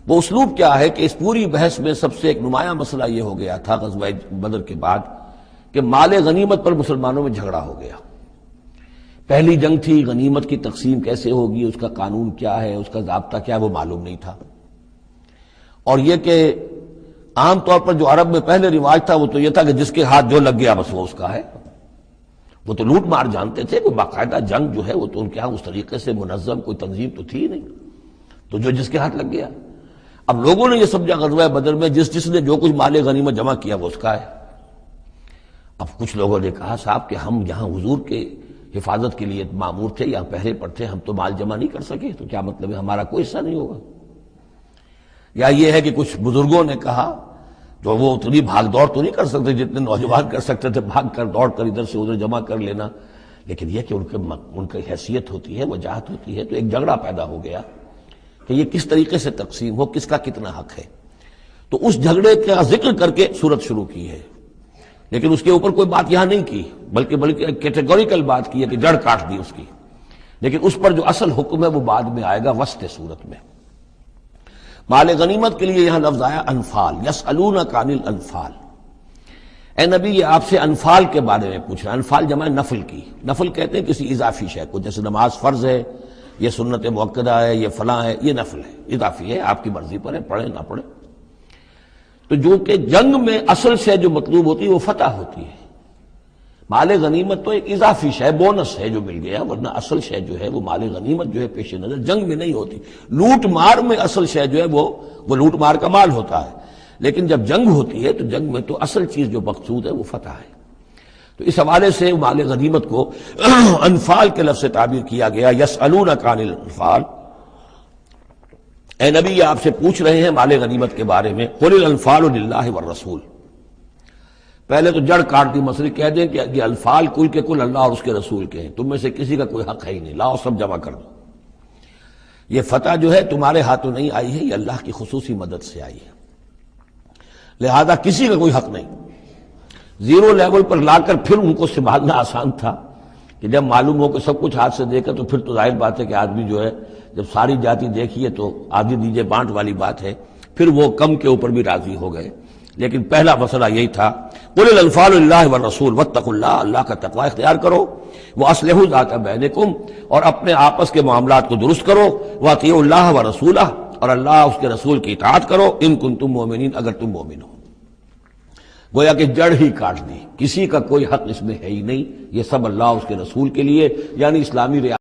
وہ اسلوب کیا ہے کہ اس پوری بحث میں سب سے ایک نمایاں مسئلہ یہ ہو گیا تھا غزوہ بدر کے بعد کہ مال غنیمت پر مسلمانوں میں جھگڑا ہو گیا۔ پہلی جنگ تھی، غنیمت کی تقسیم کیسے ہوگی، اس کا قانون کیا ہے، اس کا ضابطہ کیا ہے، وہ معلوم نہیں تھا۔ اور یہ کہ عام طور پر جو عرب میں پہلے رواج تھا وہ تو یہ تھا کہ جس کے ہاتھ جو لگ گیا بس وہ اس کا ہے۔ وہ تو لوٹ مار جانتے تھے، کوئی باقاعدہ جنگ جو ہے وہ تو ان کے ہاں اس طریقے سے منظم کوئی تنظیم تو تھی نہیں، تو جو جس کے ہاتھ لگ گیا۔ اب لوگوں نے یہ سمجھا غزوہ بدر میں جس نے جو کچھ مال غنیمت جمع کیا وہ اس کا ہے۔ اب کچھ لوگوں نے کہا صاحب کہ ہم یہاں حضور کے حفاظت کے لیے مامور تھے، یہاں پہرے پر تھے، ہم تو مال جمع نہیں کر سکے، تو کیا مطلب ہے ہمارا کوئی حصہ نہیں ہوگا؟ یا یہ ہے کہ کچھ بزرگوں نے کہا تو وہ اتنی بھاگ دوڑ تو نہیں کر سکتے جتنے نوجوان کر سکتے تھے، بھاگ کر دوڑ کر ادھر سے ادھر جمع کر لینا، لیکن یہ کہ ان کی حیثیت ہوتی ہے، وجاہت ہوتی ہے، تو ایک جھگڑا پیدا ہو گیا کہ یہ کس طریقے سے تقسیم ہو، کس کا کتنا حق ہے۔ تو اس جھگڑے کا ذکر کر کے سورت شروع کی ہے، لیکن اس کے اوپر کوئی بات یہاں نہیں کی، بلکہ کیٹیگوریکل بات کی ہے کہ جڑ کاٹ دی اس کی، لیکن اس پر جو اصل حکم ہے وہ بعد میں آئے گا وسط سورت میں۔ مال غنیمت کے لیے یہاں لفظ آیا انفال، یسألونک عن الانفال۔ اے نبی یہ آپ سے انفال کے بارے میں پوچھ رہا ہے۔ انفال جمع نفل کی، نفل کہتے ہیں کسی اضافی شے کو، جیسے نماز فرض ہے، یہ سنت مؤکدہ ہے، یہ فلاں ہے، یہ نفل ہے، اضافی ہے، آپ کی مرضی پر ہے، پڑھیں نہ پڑھیں۔ تو جو کہ جنگ میں اصل شے جو مطلوب ہوتی ہے وہ فتح ہوتی ہے، مال غنیمت تو ایک اضافی شے، بونس ہے جو مل گیا، ورنہ اصل شے جو ہے وہ مال غنیمت جو ہے پیش نظر جنگ میں نہیں ہوتی۔ لوٹ مار میں اصل شے جو ہے وہ لوٹ مار کا مال ہوتا ہے، لیکن جب جنگ ہوتی ہے تو جنگ میں تو اصل چیز جو مقصود ہے وہ فتح ہے۔ تو اس حوالے سے مال غنیمت کو انفال کے لفظ سے تعبیر کیا گیا، یسألونک عن الانفال۔ اے نبی یہ آپ سے پوچھ رہے ہیں مال غنیمت کے بارے میں، قل الانفال للہ والرسول۔ پہلے تو جڑ کاٹ دی، مسئلہ کہہ دیں کہ یہ انفال کل کے کل اللہ اور اس کے رسول کے ہیں، تم میں سے کسی کا کوئی حق ہے ہی نہیں، لاؤ سب جمع کر دو۔ یہ فتح جو ہے تمہارے ہاتھوں نہیں آئی ہے، یہ اللہ کی خصوصی مدد سے آئی ہے، لہذا کسی کا کوئی حق نہیں۔ زیرو لیول پر لا کر پھر ان کو سنبھالنا آسان تھا کہ جب معلوم ہو کہ سب کچھ ہاتھ سے دے کر، تو پھر تو ظاہر بات ہے کہ آدمی جو ہے جب ساری جاتی دیکھیے تو آدھی دیجے بانٹ والی بات ہے، پھر وہ کم کے اوپر بھی راضی ہو گئے۔ لیکن پہلا مسئلہ یہی تھا، قل الانفال للہ والرسول واتقوا اللہ، اللہ کا تقوی اختیار کرو، واصلحوا ذات بینکم، اور اپنے آپس کے معاملات کو درست کرو، واطیعوا اللہ ورسولہ، اور اللہ اس کے رسول کی اطاعت کرو، ان کنتم مؤمنین، اگر تم مومن ہو۔ گویا کہ جڑ ہی کاٹ دی، کسی کا کوئی حق اس میں ہے ہی نہیں، یہ سب اللہ اس کے رسول کے لیے، یعنی اسلامی